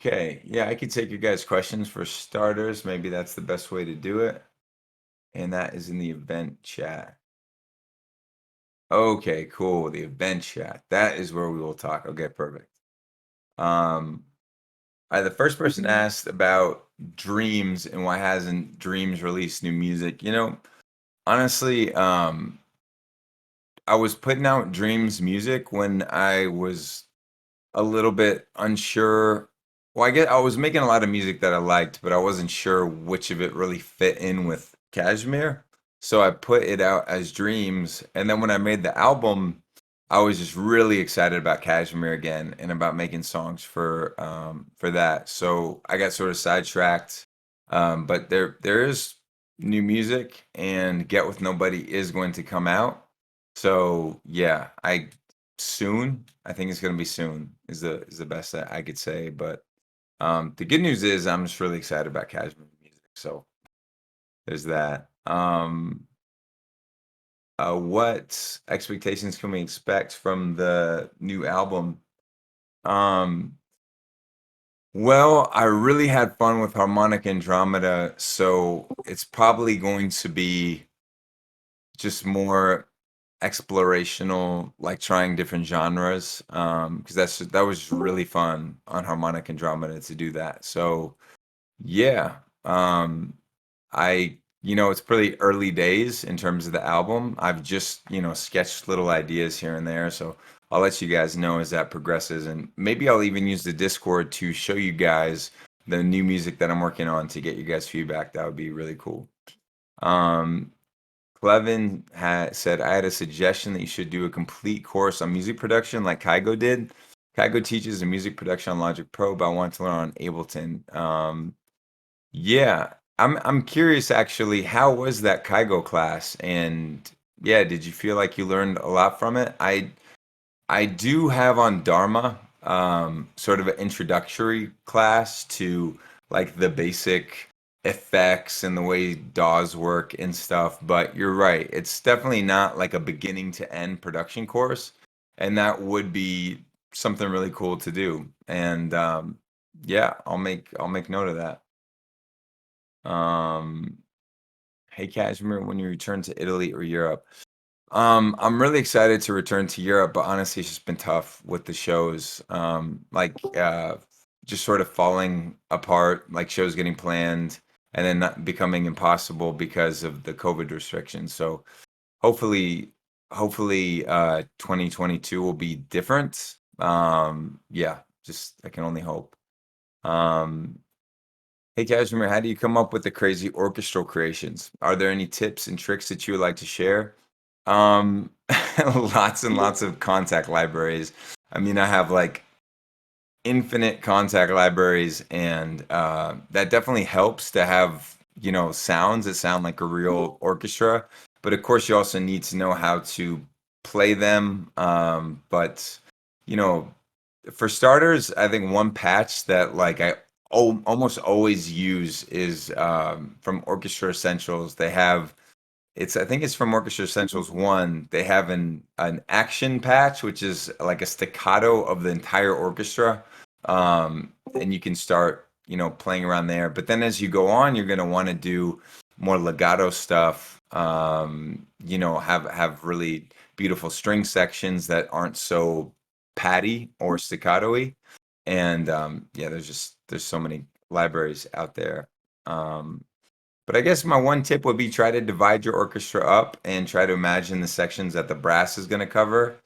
Okay, yeah, I could take your guys' questions for starters. Maybe that's the best way to do it. And that is in the event chat. Okay, cool. The event chat. That is where we will talk. Okay, perfect. Um, the first person asked about Dreams and why hasn't Dreams released new music. Honestly, I was putting out Dreams music when I was a little bit unsure. Well, I guess I was making a lot of music that I liked, but I wasn't sure which of it really fit in with Kashmir. So I put it out as Dreams. And then when I made the album, I was just really excited about Kashmir again and about making songs for that. So I got sort of sidetracked. But there is new music, and Get With Nobody is going to come out. So yeah, I soon. I think it's gonna be soon. Is the best that I could say. But the good news is I'm just really excited about Kashmir music. So there's that. What expectations can we expect from the new album? Um, well, I really had fun with Harmonic Andromeda, so it's probably going to be just more explorational, like trying different genres. Because that was just really fun on Harmonic Andromeda to do that. So yeah, it's pretty early days in terms of the album. I've just sketched little ideas here and there, so I'll let you guys know as that progresses, and maybe I'll even use the Discord to show you guys the new music that I'm working on to get you guys feedback. That would be really cool. Um, Clevin had said, I had a suggestion that you should do a complete course on music production like Kygo did. Kygo teaches in music production on Logic Pro, but I want to learn on Ableton. Yeah, I'm curious actually, how was that Kygo class? And yeah, did you feel like you learned a lot from it? I do have on Dharma, sort of an introductory class to like the basic effects and the way DAWs work and stuff. But you're right, it's definitely not like a beginning to end production course, and that would be something really cool to do. And yeah, I'll make note of that. Um, hey, Kashmir, when you return to Italy or Europe? I'm really excited to return to Europe, but honestly, it's just been tough with the shows. Just sort of falling apart, like shows getting planned and then not becoming impossible because of the COVID restrictions. So hopefully, hopefully, 2022 will be different. Yeah, just I can only hope. Um, Hey, Kashmir, how do you come up with the crazy orchestral creations? Are there any tips and tricks that you would like to share? Um, lots and lots of contact libraries. I mean, I have like infinite contact libraries, and that definitely helps to have, sounds that sound like a real orchestra. But of course, you also need to know how to play them. But, you know, for starters, I think one patch that like I almost always use is from Orchestra Essentials. They have I think it's from Orchestra Essentials 1. They have an action patch, which is like a staccato of the entire orchestra. And you can start, playing around there. But then as you go on, you're gonna want to do more legato stuff. Have really beautiful string sections that aren't so patty or staccato-y. And yeah, there's so many libraries out there. Um, but I guess my one tip would be try to divide your orchestra up and try to imagine the sections that the brass is going to cover,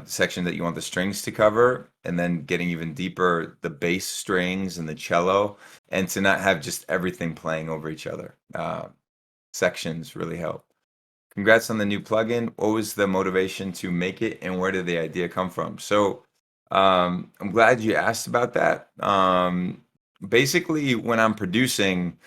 section that you want the strings to cover, and then getting even deeper, the bass strings and the cello, and to not have just everything playing over each other. Sections really help. Congrats on the new plugin. What was the motivation to make it, and where did the idea come from? So, I'm glad you asked about that. Basically, when I'm producing,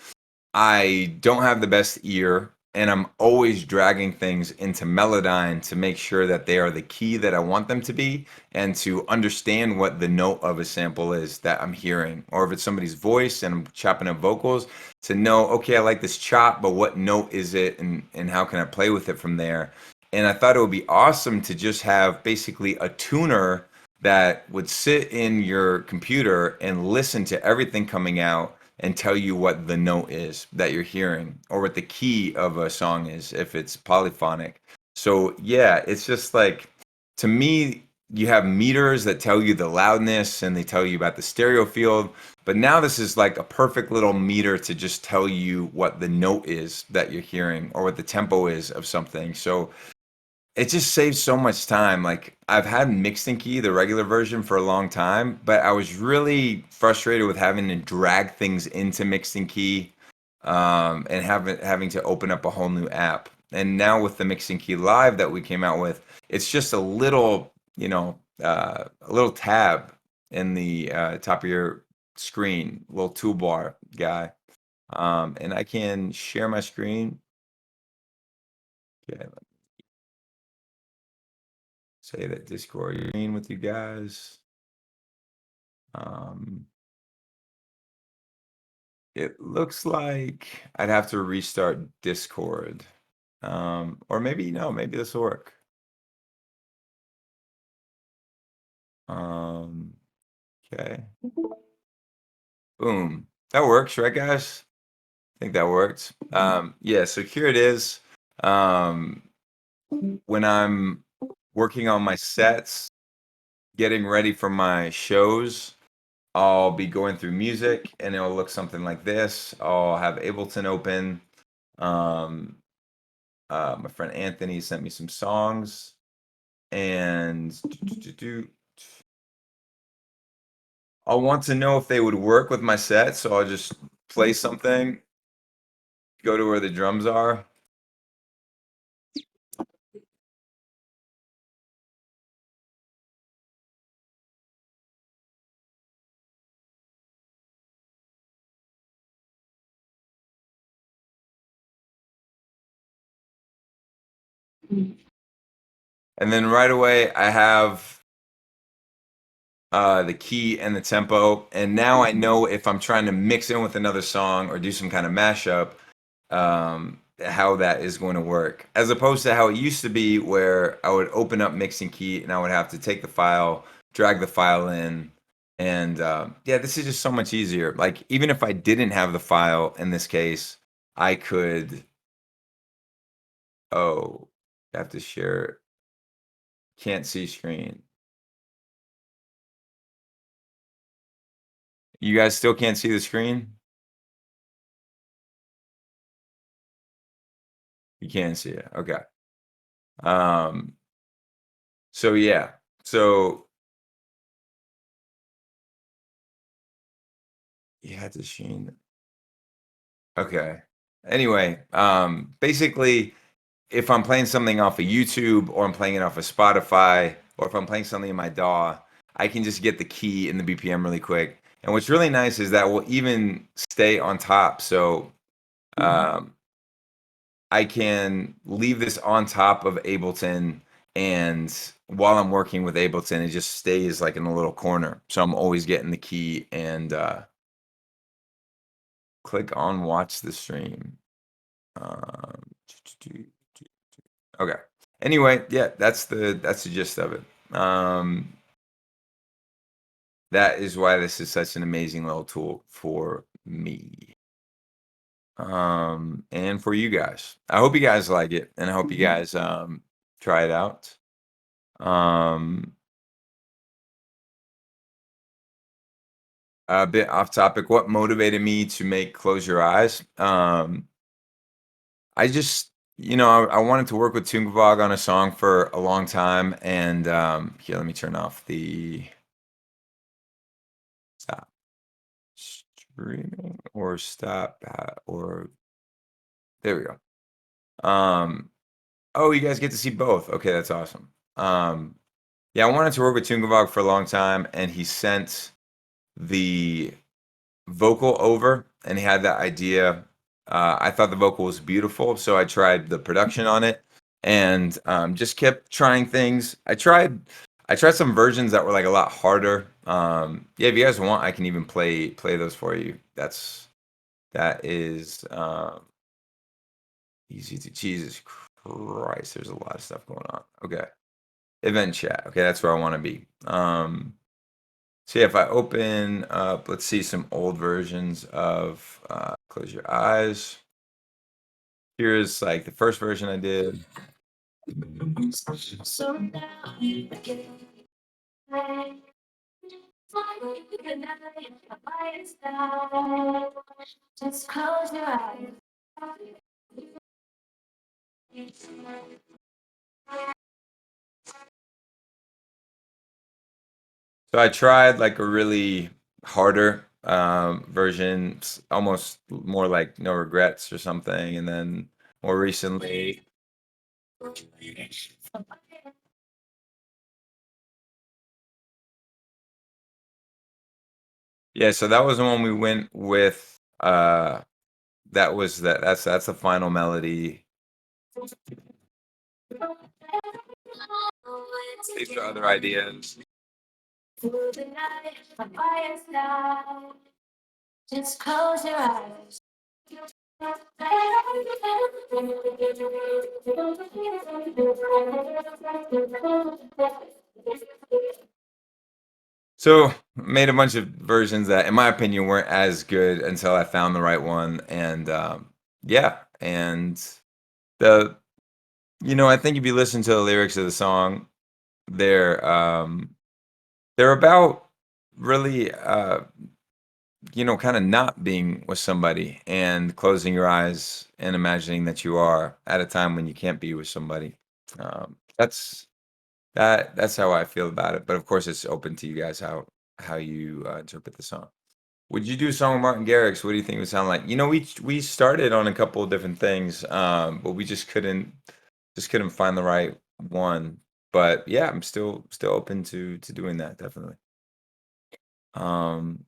I don't have the best ear, and I'm always dragging things into Melodyne to make sure that they are the key that I want them to be, and to understand what the note of a sample is that I'm hearing. Or if it's somebody's voice and I'm chopping up vocals, to know, okay, I like this chop, but what note is it, and how can I play with it from there? And I thought it would be awesome to just have basically a tuner that would sit in your computer and listen to everything coming out and tell you what the note is that you're hearing or what the key of a song is if it's polyphonic. So yeah, it's just like, to me, you have meters that tell you the loudness and they tell you about the stereo field, but now this is like a perfect little meter to just tell you what the note is that you're hearing or what the tempo is of something. So it just saves so much time. Like, I've had mixed in key, the regular version, for a long time, but I was really frustrated with having to drag things into mixed in key, and having to open up a whole new app. And now with the mixed in key live that we came out with, it's just a little, a little tab in the top of your screen, little toolbar guy. And I can share my screen. Okay, say that Discord screen with you guys. Um, it looks like I'd have to restart Discord. Or maybe no, maybe this will work. Um, okay. Boom. That works, right, guys? I think that worked. Yeah, so here it is. Um, when I'm working on my sets, getting ready for my shows, I'll be going through music and it'll look something like this. I'll have Ableton open. Um, my friend Anthony sent me some songs, and I'll want to know if they would work with my set, so I'll just play something, go to where the drums are. And then right away I have the key and the tempo, and now I know if I'm trying to mix in with another song or do some kind of mashup, how that is going to work, as opposed to how it used to be, where I would open up mixing key and I would have to take the file, drag the file in, and yeah, this is just so much easier. Like, even if I didn't have the file in this case, I could. Oh, I have to share. Can't see screen. You guys still can't see the screen? You can't see it. Okay. Um, so yeah. So you had to screen. Okay. Anyway, basically, if I'm playing something off of YouTube or I'm playing it off of Spotify or if I'm playing something in my DAW, I can just get the key and the BPM really quick. And what's really nice is that will even stay on top. So um, I can leave this on top of Ableton, and while I'm working with Ableton, it just stays like in a little corner. So I'm always getting the key and click on watch the stream. Um, okay. Anyway, yeah, that's the gist of it. That is why this is such an amazing little tool for me. And for you guys. I hope you guys like it, and I hope you guys try it out. Um, a bit off topic. What motivated me to make Close Your Eyes? I just, I wanted to work with Tungvag on a song for a long time, and here, let me turn off the stop streaming or stop or there we go. Oh, you guys get to see both. Okay, that's awesome. Yeah, I wanted to work with Tungvag for a long time, and he sent the vocal over, and he had that idea. I thought the vocal was beautiful, so I tried the production on it, and just kept trying things. I tried some versions that were like a lot harder. Yeah, if you guys want, I can even play those for you. That is easy to. Jesus Christ, there's a lot of stuff going on. Okay. Event chat. Okay, that's where I want to be. So yeah, if I open up, let's see some old versions of Close Your Eyes. Here's like the first version I did. Just close your eyes. So I tried like a really harder version, almost more like No Regrets or something, and then more recently, yeah. So that was the one we went with. That was that's the final melody. These are other ideas. Just close your eyes. So made a bunch of versions that, in my opinion, weren't as good until I found the right one, and yeah, and the I think if you listen to the lyrics of the song, they're they're about really kind of not being with somebody and closing your eyes and imagining that you are at a time when you can't be with somebody. That's that's how I feel about it. But of course, it's open to you guys how you interpret the song. Would you do a song with Martin Garrix? What do you think it would sound like? We started on a couple of different things, but we just couldn't find the right one. But yeah, I'm still open to doing that, definitely. Um,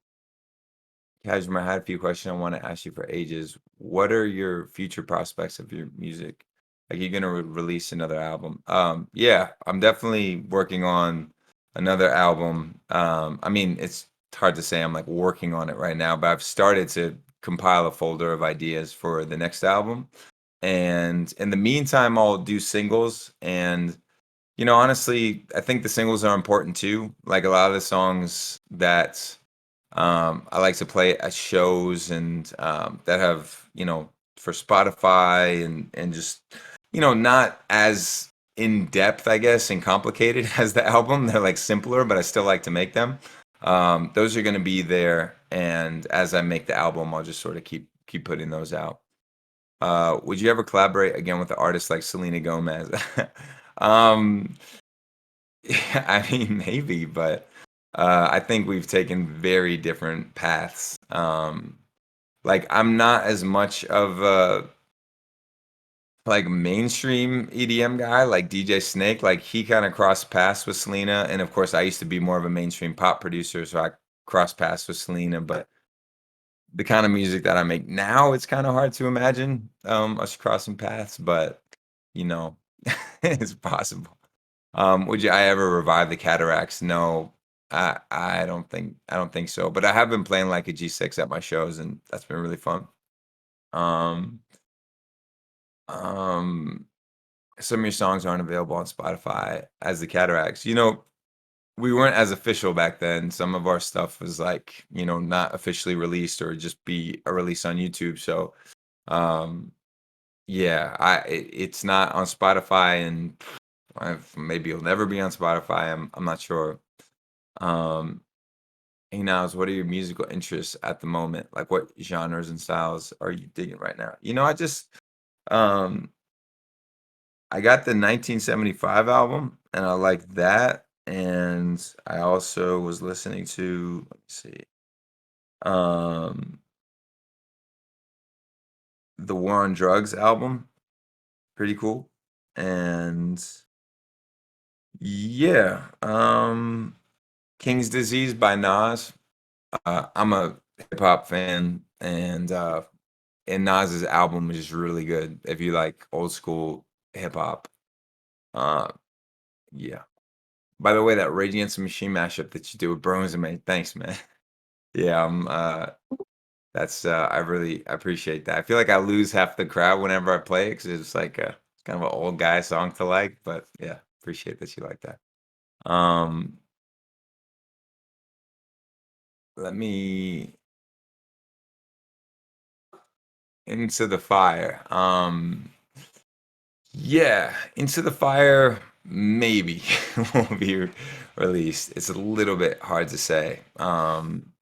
Kashmir, I had a few questions I want to ask you for ages. What are your future prospects of your music? Like, you gonna release another album? Yeah, I'm definitely working on another album. I mean, it's hard to say I'm like working on it right now, but I've started to compile a folder of ideas for the next album. And in the meantime, I'll do singles. And honestly, I think the singles are important too. Like a lot of the songs that I like to play at shows and that have, for Spotify and just, not as in depth, I guess, and complicated as the album. They're like simpler, but I still like to make them. Those are going to be there. And as I make the album, I'll just sort of keep putting those out. Would you ever collaborate again with an artist like Selena Gomez? um, yeah, I mean, maybe, but I think we've taken very different paths. Like I'm not as much of a like mainstream EDM guy like DJ Snake. Like he kind of crossed paths with Selena, and of course, I used to be more of a mainstream pop producer, so I crossed paths with Selena. But the kind of music that I make now, it's kind of hard to imagine us crossing paths, but you know, it's possible. Would I ever revive the Cataracts? No, I don't think so. But I have been playing like a G6 at my shows, and that's been really fun. Um, um, some of your songs aren't available on Spotify as the Cataracts. We weren't as official back then. Some of our stuff was like, not officially released or just be a release on YouTube. So, um, yeah, it's not on Spotify, and maybe it'll never be on Spotify. I'm not sure. Um, hey Niles, what are your musical interests at the moment? Like what genres and styles are you digging right now? Um I got the 1975 album and I like that. And I also was listening to, let me see, um the War on Drugs album. Pretty cool. And yeah, King's Disease by Nas. I'm a hip hop fan, and Nas's album is just really good if you like old school hip hop. Uh, yeah. By the way, that Rage Against the Machine mashup that you do with Bros and me, thanks, man. Yeah, that's I really appreciate that. I feel like I lose half the crowd whenever I play it because it's like a kind of an old guy song to like, but yeah. Appreciate that you like that. Um, let me Into the Fire. Yeah, Into the Fire maybe won't be released. It's a little bit hard to say. Um,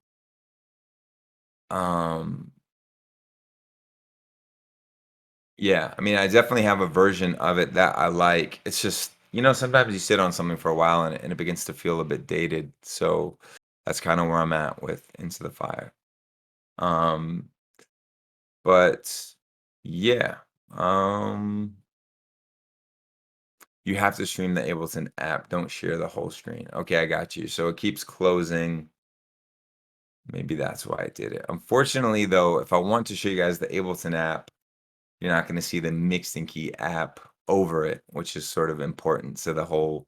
yeah, I mean, I definitely have a version of it that I like. It's just, sometimes you sit on something for a while and it begins to feel a bit dated. So that's kind of where I'm at with Into the Fire. Um, but yeah, um, you have to stream the Ableton app. Don't share the whole screen. Okay, I got you. So it keeps closing. Maybe that's why I did it. Unfortunately, though, if I want to show you guys the Ableton app, you're not going to see the Mixed Key app over it, which is sort of important to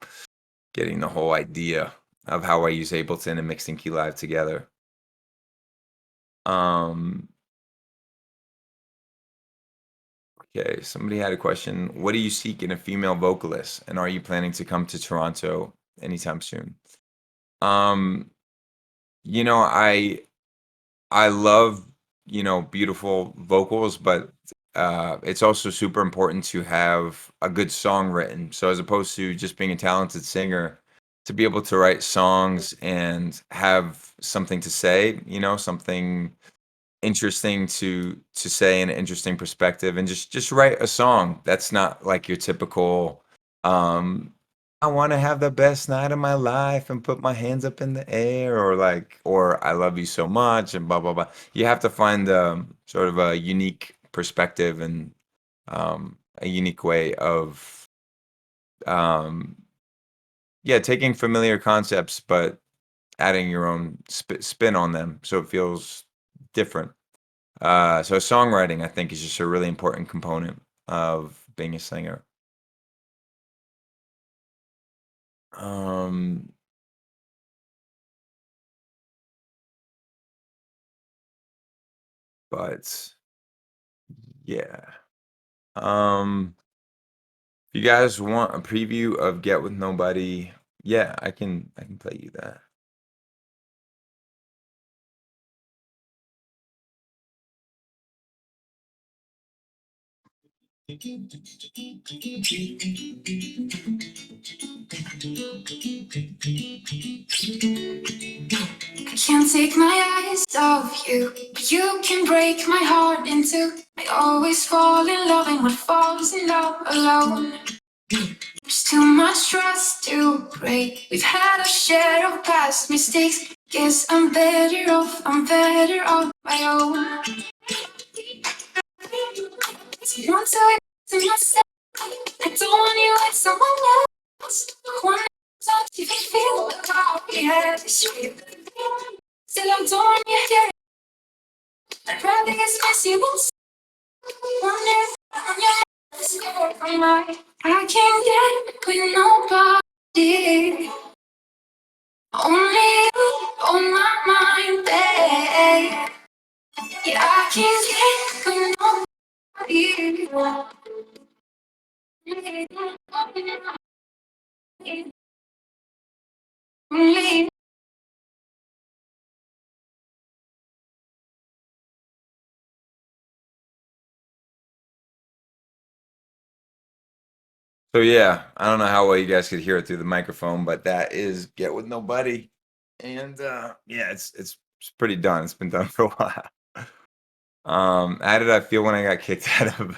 getting the whole idea of how I use Ableton and Mixed Key Live together. Um, okay, somebody had a question. What do you seek in a female vocalist, and are you planning to come to Toronto anytime soon? Um, you know, I love, beautiful vocals, but it's also super important to have a good song written. So as opposed to just being a talented singer, to be able to write songs and have something to say, something interesting to say, an interesting perspective, and just write a song that's not like your typical um I want to have the best night of my life and put my hands up in the air, or I love you so much and blah blah blah. You have to find sort of a unique perspective and a unique way of um yeah, taking familiar concepts but adding your own spin on them so it feels different. So songwriting, I think, is just a really important component of being a singer. Um, but yeah. If you guys want a preview of Get With Nobody, yeah, I can play you that. I can't take my eyes off you, but you can break my heart in two. I always fall in love and what falls in love alone. There's too much trust to break. We've had our share of past mistakes. Guess I'm better off my own. Once I to myself, I don't want you with someone else. One touch, you can feel the heart we had this year. Still, I don't want you here. I'd rather get messy once. Wonder on your this from mine. I can't get with nobody. Only you on my mind, babe. Yeah, I can't get with nobody. Only So yeah, I don't know how well you guys could hear it through the microphone, but that is Get With Nobody. And yeah, it's pretty done. It's been done for a while. How did I feel when I got kicked out of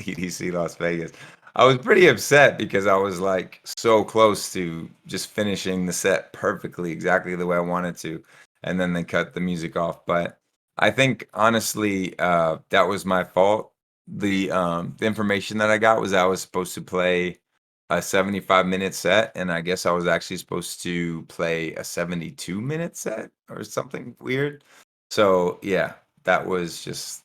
EDC Las Vegas? I was pretty upset because I was like so close to just finishing the set perfectly, exactly the way I wanted to, and then they cut the music off. But I think honestly, that was my fault. The information that I got was I was supposed to play a 75-minute set, and I guess I was actually supposed to play a 72-minute set or something weird. So yeah, that was just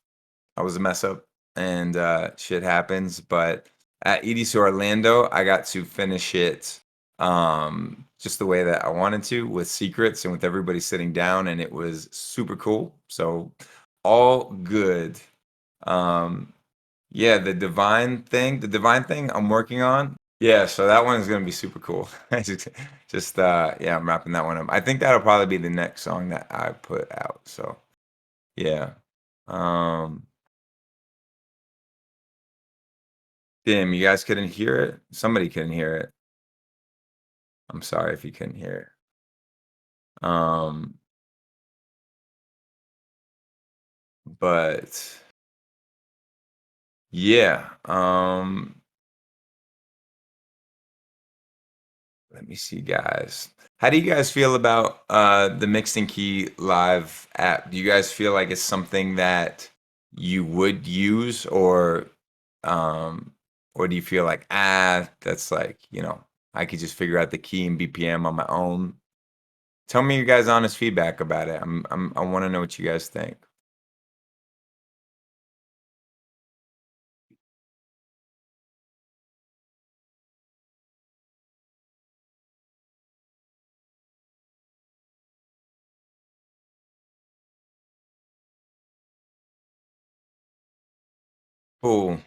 I was a mess up and shit happens. But at EDC Orlando, I got to finish it just the way that I wanted to with secrets and with everybody sitting down, and it was super cool. So all good. Um, yeah, the divine thing I'm working on. Yeah, so that one is gonna be super cool. Yeah, I'm wrapping that one up. I think that'll probably be the next song that I put out. So yeah. Um, damn, you guys couldn't hear it? Somebody couldn't hear it. I'm sorry if you couldn't hear it. But yeah, let me see, guys. How do you guys feel about the Mixed and Key Live app? Do you guys feel like it's something that you would use, um, or do you feel like that's like I could just figure out the key and BPM on my own? Tell me your guys' honest feedback about it. I want to know what you guys think. Cool.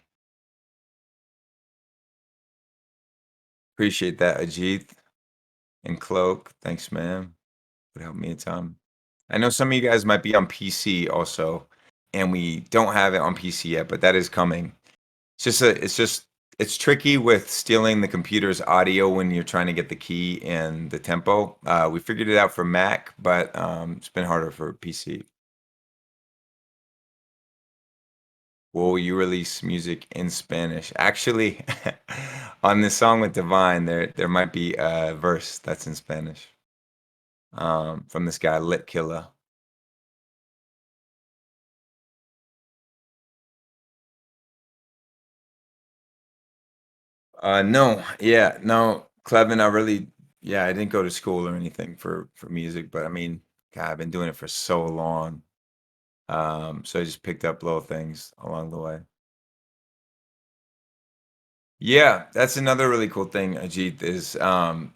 Appreciate that, Ajit and Cloak. Thanks, man. Would help me a ton. I know some of you guys might be on PC also, and we don't have it on PC yet, but that is coming. It's tricky with stealing the computer's audio when you're trying to get the key and the tempo. We figured it out for Mac, but it's been harder for PC. Will you release music in Spanish? Actually, on this song with Divine, there might be a verse that's in Spanish from this guy Lit Killer. No, yeah, no, Clevin, yeah, I didn't go to school or anything for music, but I mean, God, I've been doing it for so long. So I just picked up little things along the way. Yeah, that's another really cool thing, Ajit, is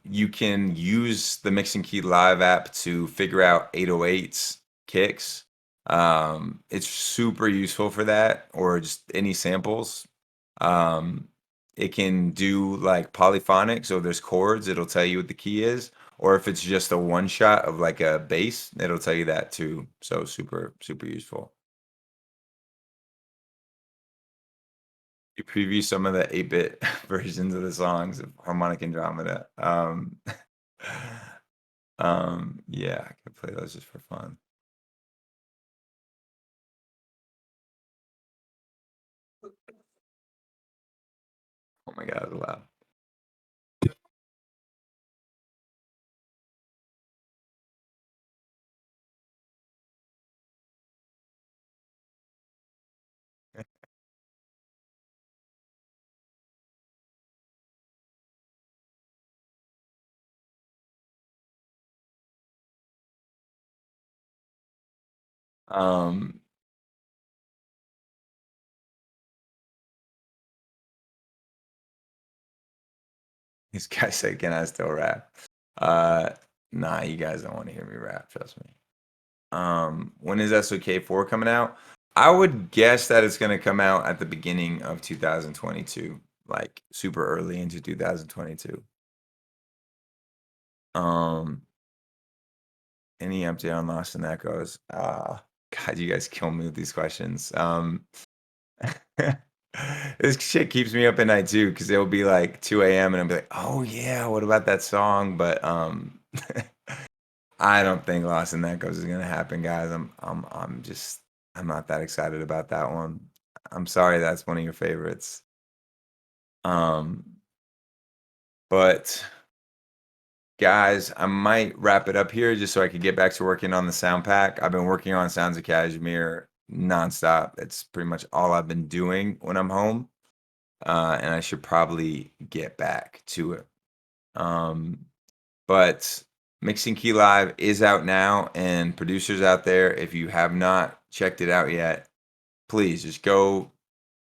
you can use the Mix and Key Live app to figure out 808s kicks. It's super useful for that, or just any samples. Um, it can do like polyphonic, so there's chords, it'll tell you what the key is, or if it's just a one shot of like a bass, it'll tell you that too. So super, super useful. You preview some of the 8-bit versions of the songs of Harmonic Andromeda. Yeah, I could play those just for fun. Oh my God, loud. Um, these guys say, "Can I still rap?" Uh, nah, you guys don't want to hear me rap. Trust me. When is SOK4 coming out? I would guess that it's going to come out at the beginning of 2022, like super early into 2022. Um, any update on Lost and Echoes? God, you guys kill me with these questions. This shit keeps me up at night too, because it'll be like 2 a.m. and I'll be like, oh yeah, what about that song? But I don't think Lost and Echoes is gonna happen, guys. I'm not that excited about that one. I'm sorry that's one of your favorites. Um, but guys, I might wrap it up here just so I could get back to working on the sound pack. I've been working on Sounds of Kashmir nonstop. It's pretty much all I've been doing when I'm home. And I should probably get back to it. Um, but Mixing Key Live is out now, and producers out there, if you have not checked it out yet, please just go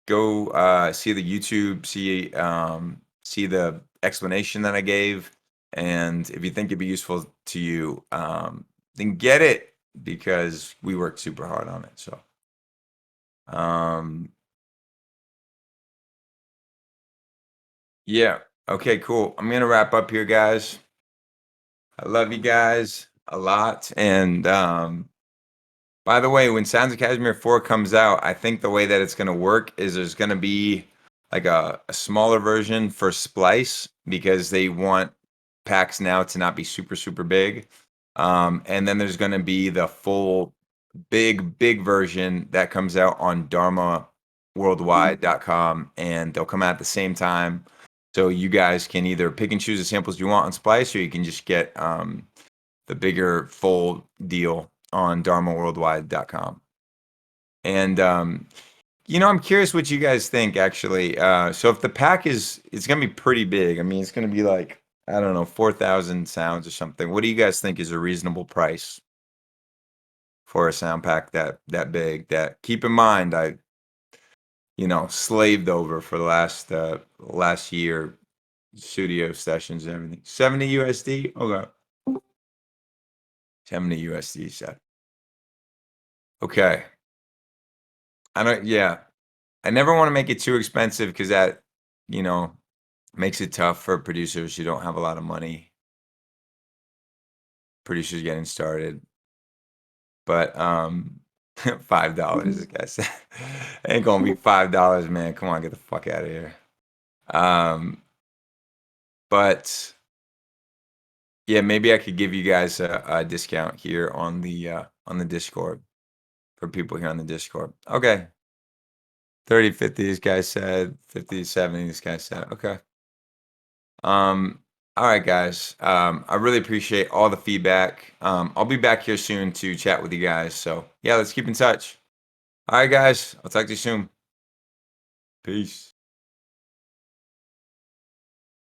see the YouTube, see the explanation that I gave, and if you think it'd be useful to you, then get it because we worked super hard on it. So, um, yeah. Okay, cool. I'm gonna wrap up here, guys. I love you guys a lot. And by the way, when Sounds of Kashmir 4 comes out, I think the way that it's gonna work is there's gonna be like a smaller version for Splice because they want packs now to not be super, super big. And then there's gonna be the full big version that comes out on dharmaworldwide.com, and they'll come out at the same time. So you guys can either pick and choose the samples you want on Splice, or you can just get the bigger full deal on dharmaworldwide.com. And I'm curious what you guys think actually. So if the pack it's gonna be pretty big. I mean, it's gonna be like, I don't know, 4,000 sounds or something. What do you guys think is a reasonable price for a sound pack that big? That, keep in mind, I slaved over for the last year, studio sessions and everything. 70 USD. Okay. 70 USD set. Okay. Yeah. I never want to make it too expensive because that, you know, makes it tough for producers who don't have a lot of money. Producers getting started. But $5, this guy said. Ain't gonna be $5, man. Come on, get the fuck out of here. But yeah, maybe I could give you guys a discount here on the Discord for people here on the Discord. Okay. 30, 50, this guy said. 50, 70, this guy said. Okay. All right, guys. I really appreciate all the feedback. I'll be back here soon to chat with you guys. So yeah, let's keep in touch. All right, guys. I'll talk to you soon. Peace.